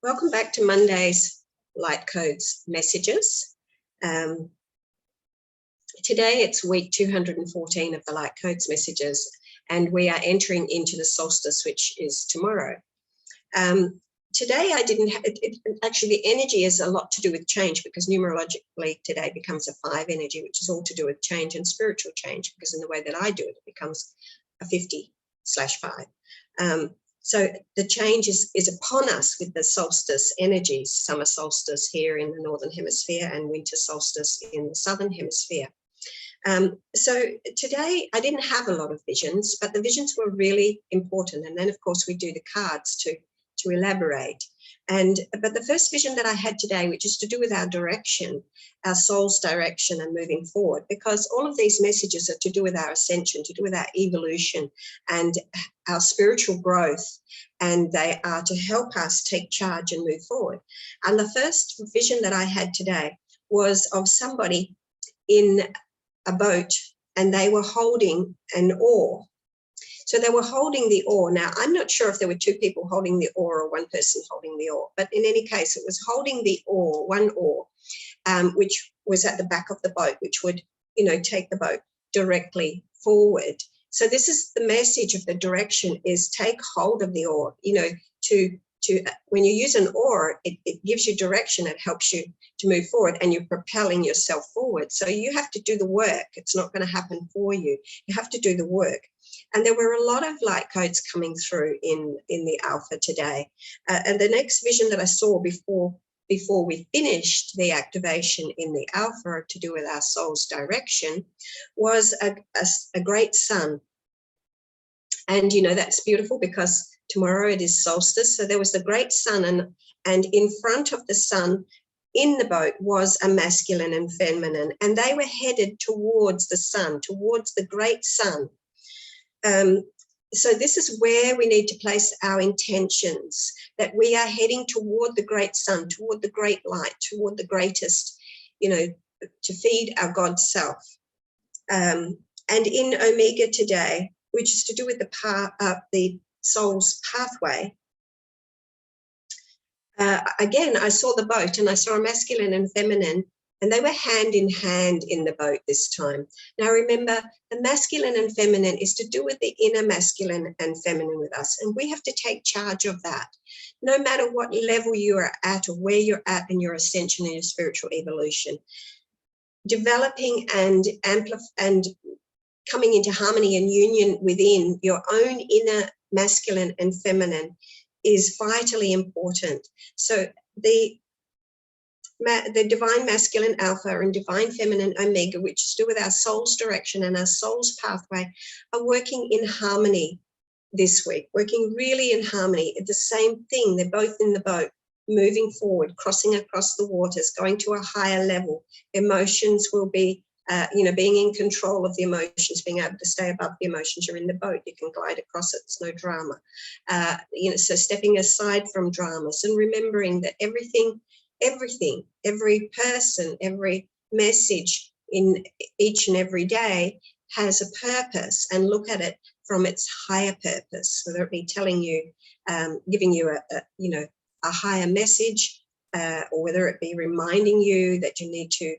Welcome back to Monday's Light Codes messages. Today it's week 214 of the Light Codes messages, and we are entering into the solstice, which is tomorrow. Today I didn't have, actually the energy is a lot to do with change, because numerologically today becomes a 5 energy, which is all to do with change and spiritual change, because in the way that I do it, it becomes a 50/5. So the change is upon us with the solstice energies, summer solstice here in the northern hemisphere and winter solstice in the southern hemisphere. So today I didn't have a lot of visions, but the visions were really important. And then of course we do the cards to elaborate. But the first vision that I had today, which is to do with our direction, our soul's direction and moving forward, because all of these messages are to do with our ascension, to do with our evolution and our spiritual growth, and they are to help us take charge and move forward. And the first vision that I had today was of somebody in a boat, and they were holding an oar. So they were holding the oar. Now, I'm not sure if there were 2 people holding the oar or 1 person holding the oar, but in any case, it was holding the oar, one oar, which was at the back of the boat, which would, take the boat directly forward. So this is the message of the direction, is take hold of the oar, when you use an oar, it gives you direction, it helps you to move forward, and you're propelling yourself forward. So you have to do the work. It's not going to happen for you. You have to do the work. And there were a lot of light codes coming through in the alpha today. And the next vision that I saw before we finished the activation in the alpha to do with our soul's direction was a great sun. And, that's beautiful, because tomorrow it is solstice. So there was the great sun, and in front of the sun in the boat was a masculine and feminine, and they were headed towards the sun, towards the great sun. So this is where we need to place our intentions, that we are heading toward the great sun, toward the great light, toward the greatest, to feed our God self. And in Omega today, which is to do with the soul's pathway, again, I saw the boat, and I saw a masculine and feminine, and they were hand in hand in the boat this time. Now remember, the masculine and feminine is to do with the inner masculine and feminine with us, and we have to take charge of that. No matter what level you are at or where you're at in your ascension and your spiritual evolution, developing and coming into harmony and union within your own inner masculine and feminine is vitally important. So the divine masculine alpha and divine feminine omega, which is to do with our soul's direction and our soul's pathway, are working in harmony this week, working really in harmony. It's the same thing. They're both in the boat, moving forward, crossing across the waters, going to a higher level. Emotions will be being in control of the emotions, being able to stay above the emotions. You're in the boat, you can glide across it, it's no drama. So stepping aside from dramas and remembering that everything, every person, every message in each and every day has a purpose, and look at it from its higher purpose, whether it be telling you, giving you a higher message, or whether it be reminding you that you need to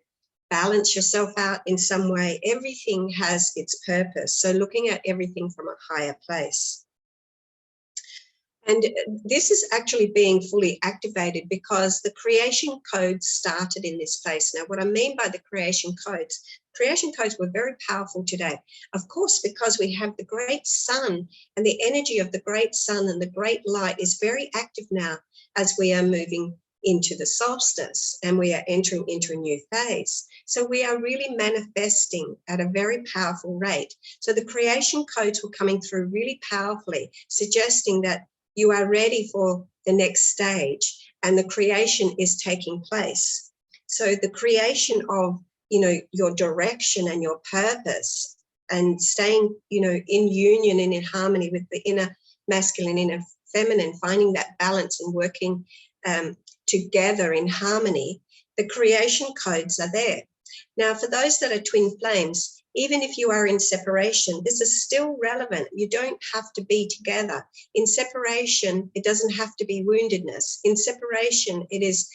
balance yourself out in some way. Everything has its purpose. So looking at everything from a higher place. And this is actually being fully activated because the creation codes started in this place. Now, what I mean by the creation codes were very powerful today. Of course, because we have the great sun, and the energy of the great sun and the great light is very active now as we are moving into the solstice and we are entering into a new phase. So we are really manifesting at a very powerful rate. So the creation codes were coming through really powerfully, suggesting that you are ready for the next stage and the creation is taking place. So the creation of, your direction and your purpose, and staying, in union and in harmony with the inner masculine, inner feminine, finding that balance and working together in harmony, the creation codes are there. Now, for those that are twin flames, Even if you are in separation, this is still relevant. You don't have to be together. In separation, it doesn't have to be woundedness. In separation, it is,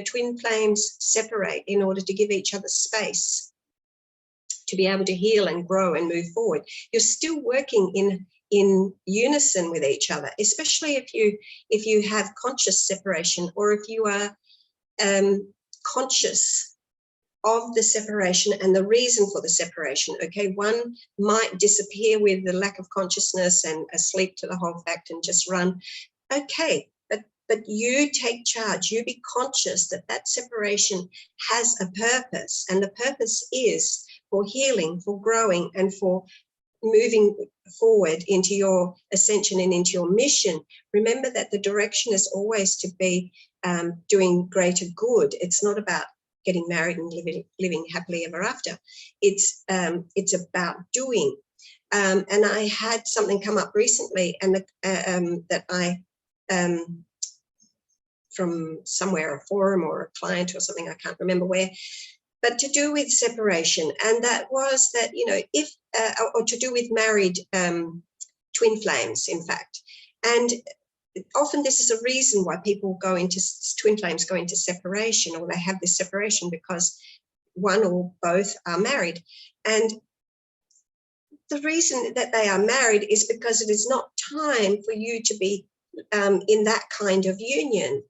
twin flames separate in order to give each other space to be able to heal and grow and move forward. You're still working in unison with each other, especially if you have conscious separation, or if you are conscious of the separation and the reason for the separation. Okay, one might disappear with the lack of consciousness and asleep to the whole fact and just run. Okay, but you take charge. You be conscious that separation has a purpose, and the purpose is for healing, for growing, and for moving forward into your ascension and into your mission. Remember that the direction is always to be doing greater good. It's not about getting married and living happily ever after. It's about doing. And I had something come up recently, and that I from somewhere, a forum or a client or something, I can't remember where, but to do with separation. And that was that, if, or to do with married twin flames, in fact. And often this is a reason why people go into twin flames, go into separation, or they have this separation because one or both are married. And the reason that they are married is because it is not time for you to be in that kind of union.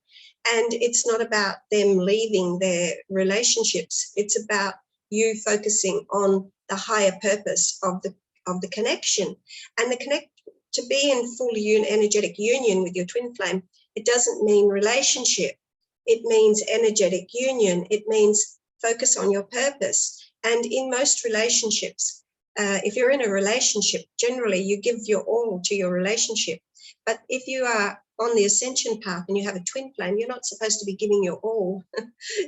And it's not about them leaving their relationships. It's about you focusing on the higher purpose of the connection. And to be in full energetic union with your twin flame, it doesn't mean relationship. It means energetic union. It means focus on your purpose. And in most relationships, if you're in a relationship, generally you give your all to your relationship. But if you are on the ascension path and you have a twin flame, you're not supposed to be giving your all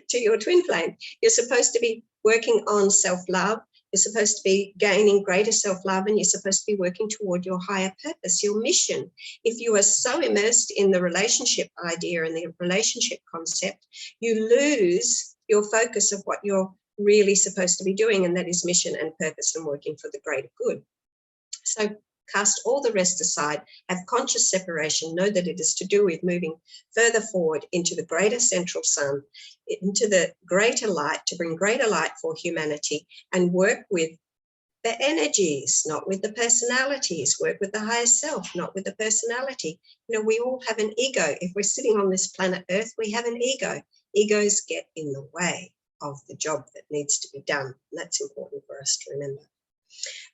to your twin flame. You're supposed to be working on self-love. You're supposed to be gaining greater self-love, and you're supposed to be working toward your higher purpose, your mission. If you are so immersed in the relationship idea and the relationship concept, you lose your focus of what you're really supposed to be doing, and that is mission and purpose and working for the greater good. So cast all the rest aside, have conscious separation, know that it is to do with moving further forward into the greater central sun, into the greater light, to bring greater light for humanity, and work with the energies, not with the personalities. Work with the higher self, not with the personality. We all have an ego. If we're sitting on this planet Earth, we have an ego. Egos get in the way of the job that needs to be done. And that's important for us to remember.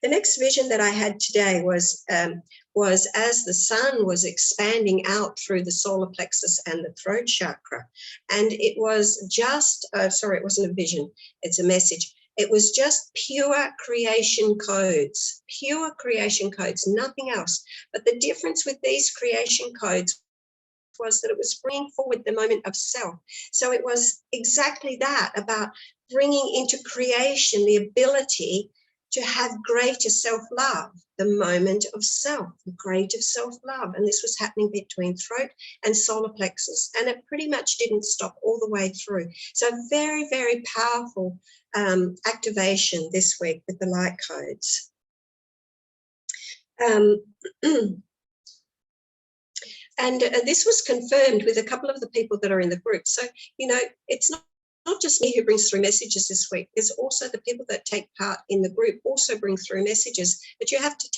The next vision that I had today was as the sun was expanding out through the solar plexus and the throat chakra. And it was just, sorry, it wasn't a vision, it's a message. It was just pure creation codes, nothing else. But the difference with these creation codes was that it was bringing forward the moment of self. So it was exactly that, about bringing into creation the ability to have greater self-love, the moment of self, the greater self-love. And this was happening between throat and solar plexus. And it pretty much didn't stop all the way through. So very, very powerful activation this week with the light codes. And this was confirmed with a couple of the people that are in the group. So, it's not just me who brings through messages this week. There's also the people that take part in the group also bring through messages, but you have to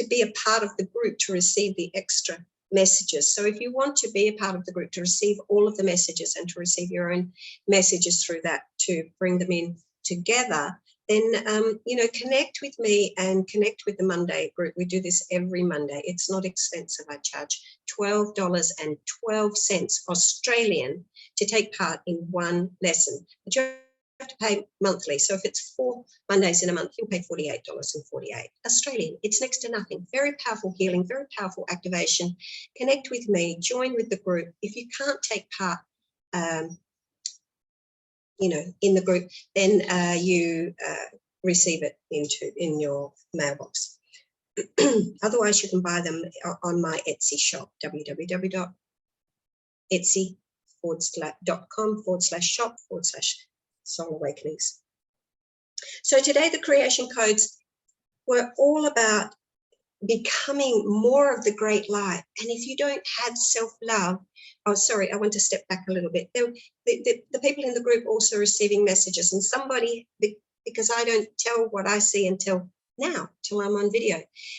be a part of the group to receive the extra messages. So if you want to be a part of the group to receive all of the messages and to receive your own messages through that, to bring them in together, then, connect with me and connect with the Monday group. We do this every Monday. It's not expensive. I charge $12.12 Australian to take part in one lesson. But you have to pay monthly. So if it's 4 Mondays in a month, you'll pay $48.48 Australian. It's next to nothing. Very powerful healing, very powerful activation. Connect with me, join with the group. If you can't take part, in the group, then you receive it in your mailbox. Otherwise, you can buy them on my Etsy shop, www.etsy.com/shop/Soul Awakenings. So today the creation codes were all about becoming more of the great light. And if you don't have self-love, oh, sorry, I want to step back a little bit. The people in the group also receiving messages, and somebody, because I don't tell what I see until now, till I'm on video,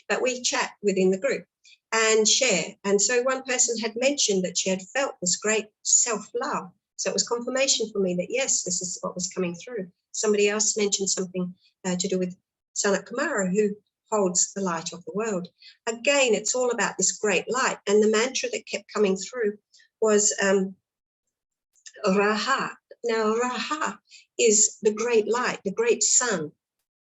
but we chat within the group and share. And so one person had mentioned that she had felt this great self-love. So it was confirmation for me that, yes, this is what was coming through. Somebody else mentioned something to do with Sanat Kumara, who holds the light of the world. Again, it's all about this great light. And the mantra that kept coming through was Raha. Now, Raha is the great light, the great sun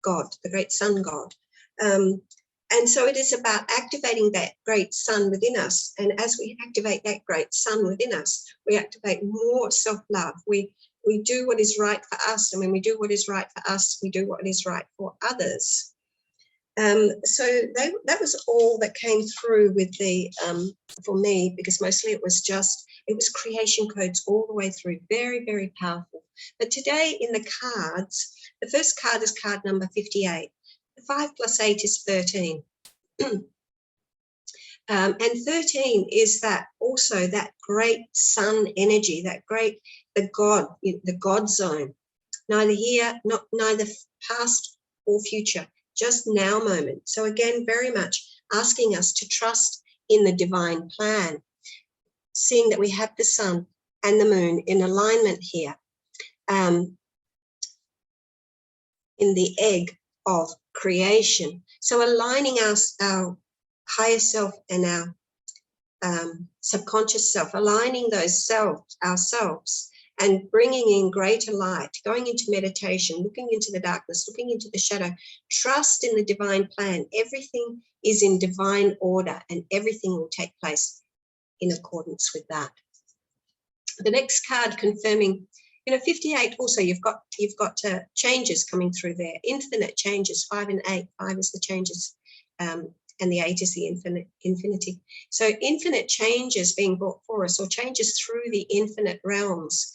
God, the great sun God. And so it is about activating that great sun within us. And as we activate that great sun within us, we activate more self-love. We do what is right for us. And when we do what is right for us, we do what is right for others. So that was all that came through with the, for me, because mostly it was creation codes all the way through. Very, very powerful. But today in the cards, the first card is card number 58. 5 plus 8 is 13. And 13 is that also that great sun energy, the God zone. Neither here, neither past or future. Just now moment. So again, very much asking us to trust in the divine plan, seeing that we have the sun and the moon in alignment here, in the egg of creation. So aligning our higher self and our subconscious self, aligning those ourselves, and bringing in greater light, going into meditation, looking into the darkness, looking into the shadow, trust in the divine plan. Everything is in divine order and everything will take place in accordance with that. The next card confirming, 58 also, you've got changes coming through there, infinite changes, 5 and 8. 5 is the changes, and the 8 is the infinity. So infinite changes being brought for us, or changes through the infinite realms,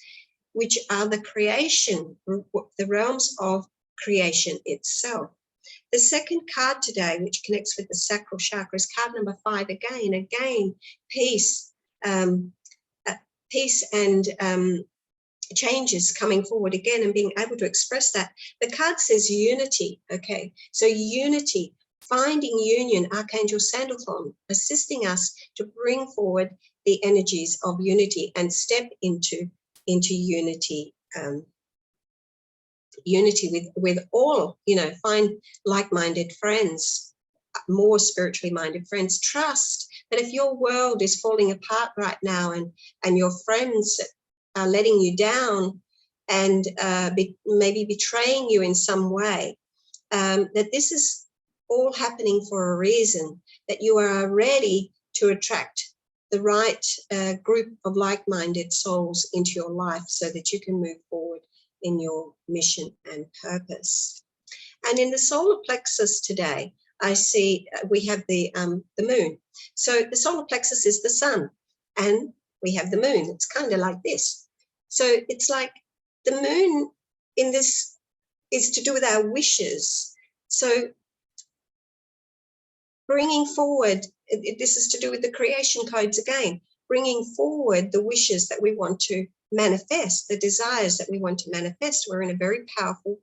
which are the creation, the realms of creation itself. The second card today, which connects with the sacral chakra, is card number 5 again, peace, peace and changes coming forward again and being able to express that. The card says unity, okay? So unity, finding union, Archangel Sandalphon, assisting us to bring forward the energies of unity and step into unity, unity with all, find like-minded friends, more spiritually minded friends. Trust that if your world is falling apart right now and your friends are letting you down and maybe betraying you in some way, that this is all happening for a reason, that you are ready to attract the right group of like-minded souls into your life so that you can move forward in your mission and purpose. And in the solar plexus today, I see we have the moon. So the solar plexus is the sun, and we have the moon. It's kind of like this. So it's like the moon in this is to do with our wishes. So bringing forward, this is to do with the creation codes again, bringing forward the wishes that we want to manifest, the desires that we want to manifest. We're in a very powerful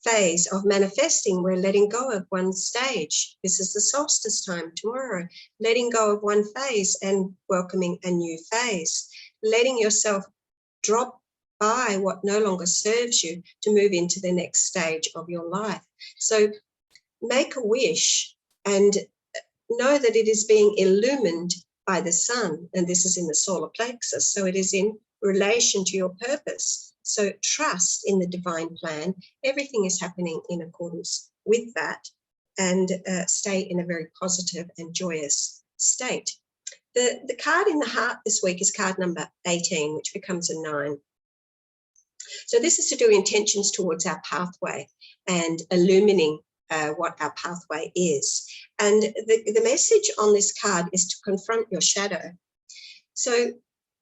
phase of manifesting. We're letting go of one stage. This is the solstice time tomorrow, letting go of one phase and welcoming a new phase, letting yourself drop by what no longer serves you to move into the next stage of your life. So make a wish and know that it is being illumined by the sun, and this is in the solar plexus, so it is in relation to your purpose. So trust in the divine plan. Everything is happening in accordance with that, and stay in a very positive and joyous state. The card in the heart this week is card number 18, which becomes a 9. So this is to do intentions towards our pathway and illumining what our pathway is. And the message on this card is to confront your shadow. So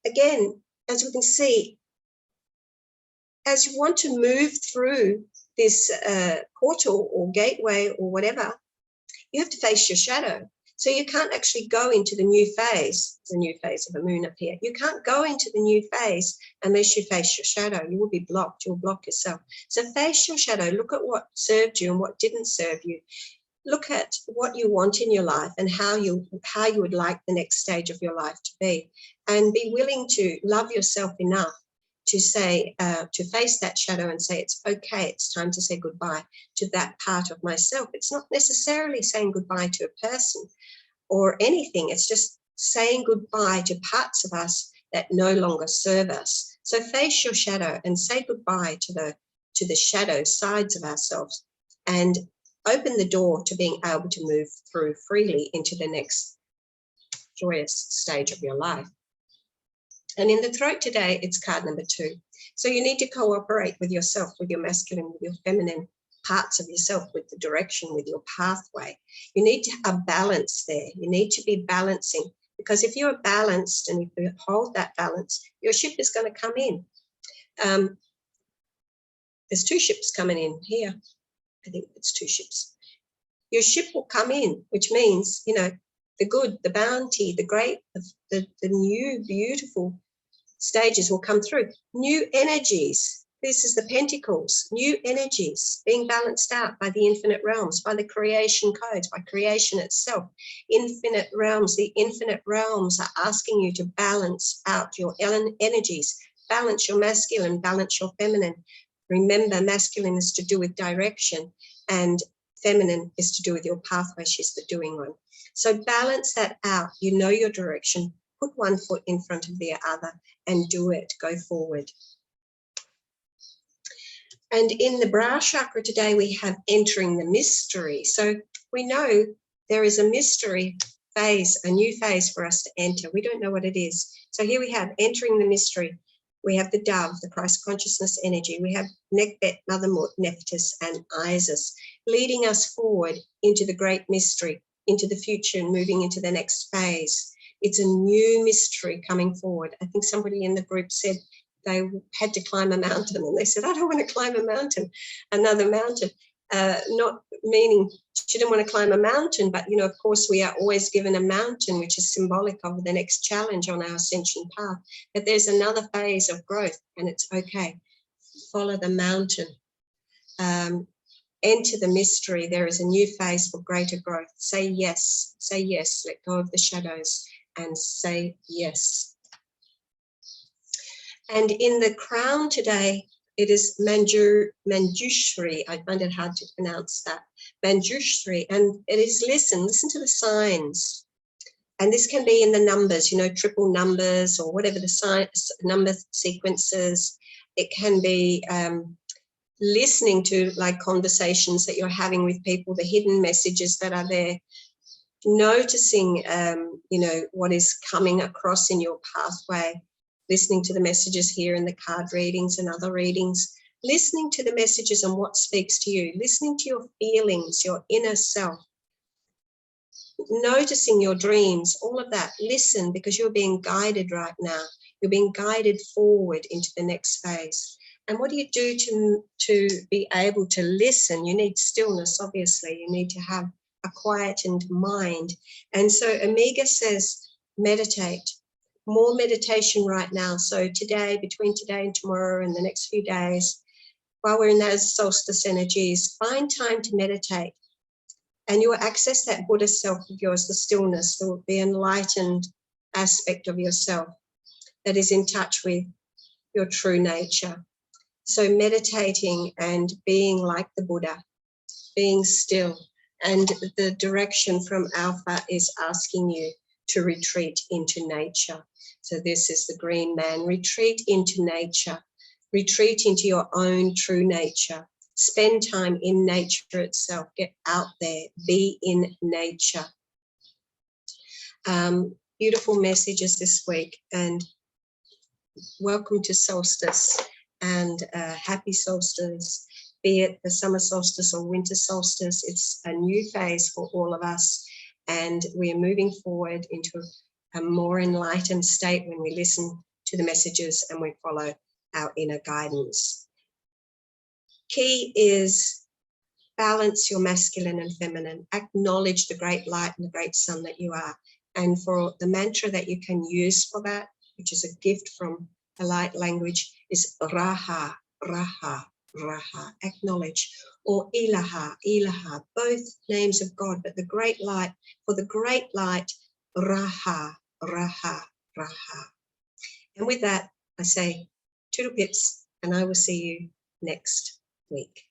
again, as we can see, as you want to move through this portal or gateway or whatever, you have to face your shadow. So you can't actually go into the new phase, the new phase of the moon up here. You can't go into the new phase unless you face your shadow. You will be blocked. You'll block yourself. So face your shadow. Look at what served you and what didn't serve you. Look at what you want in your life and how you would like the next stage of your life to be, and be willing to love yourself enough to say, to face that shadow and say, it's okay, it's time to say goodbye to that part of myself. It's not necessarily saying goodbye to a person or anything. It's just saying goodbye to parts of us that no longer serve us. So face your shadow and say goodbye to the shadow sides of ourselves, and open the door to being able to move through freely into the next joyous stage of your life. And in the throat today, it's card number 2. So you need to cooperate with yourself, with your masculine, with your feminine parts of yourself, with the direction, with your pathway. You need to have a balance there. You need to be balancing, because if you're balanced and if you hold that balance, your ship is going to come in. There's 2 ships coming in here. I think it's 2 ships. Your ship will come in, which means, you know, the good, the bounty, the great, the new, beautiful stages will come through. New energies. This is the Pentacles. New energies being balanced out by the infinite realms, by the creation codes, by creation itself. Infinite realms. The infinite realms are asking you to balance out your energies. Balance your masculine, balance your feminine. Remember, masculine is to do with direction and feminine is to do with your pathway. She's the doing one. So balance that out. You know your direction. Put one foot in front of the other and do it. Go forward. And in the brow chakra today, we have entering the mystery. So we know there is a mystery phase, a new phase for us to enter. We don't know what it is. So here we have entering the mystery. We have the dove, the Christ consciousness energy. We have Nekbet, Mother Nephthys, and Isis leading us forward into the great mystery, into the future and moving into the next phase. It's a new mystery coming forward. I think somebody in the group said they had to climb a mountain, and they said, I don't want to climb a mountain, another mountain. Not meaning she didn't want to climb a mountain, but, you know, of course, we are always given a mountain, which is symbolic of the next challenge on our ascension path. But there's another phase of growth, and it's okay. Follow the mountain. Enter the mystery. There is a new phase for greater growth. Say yes. Say yes. Let go of the shadows and say yes. And in the crown today, it is Manjushri. I find it hard to pronounce that. Manjushri. And it is listen to the signs. And this can be in the numbers, you know, triple numbers or whatever the number sequences. It can be listening to like conversations that you're having with people, the hidden messages that are there. Noticing, you know, what is coming across in your pathway. Listening to the messages here in the card readings and other readings, listening to the messages and what speaks to you, listening to your feelings, your inner self, noticing your dreams, all of that. Listen, because you're being guided right now. You're being guided forward into the next phase. And what do you do to be able to listen? You need stillness, obviously. You need to have a quietened mind. And so Amiga says, meditate. More meditation right now. So today, between today and tomorrow and the next few days, while we're in those solstice energies, find time to meditate. And you will access that Buddha self of yours, the stillness, the enlightened aspect of yourself that is in touch with your true nature. So meditating and being like the Buddha, being still. And the direction from Alpha is asking you to retreat into nature. So this is the green man. Retreat into nature. Retreat into your own true nature. Spend time in nature itself. Get out there. Be in nature. Beautiful messages this week. And welcome to Solstice. And happy solstice. Be it the summer solstice or winter solstice. It's a new phase for all of us. And we are moving forward into a more enlightened state when we listen to the messages and we follow our inner guidance. Key is balance your masculine and feminine. Acknowledge the great light and the great sun that you are. And for the mantra that you can use for that, which is a gift from the light language, is Raha, Raha, Raha. Acknowledge. Or Ilaha, Ilaha. Both names of God, but the great light, for the great light, Raha, Raha, Raha. And with that, I say toodle pits, and I will see you next week.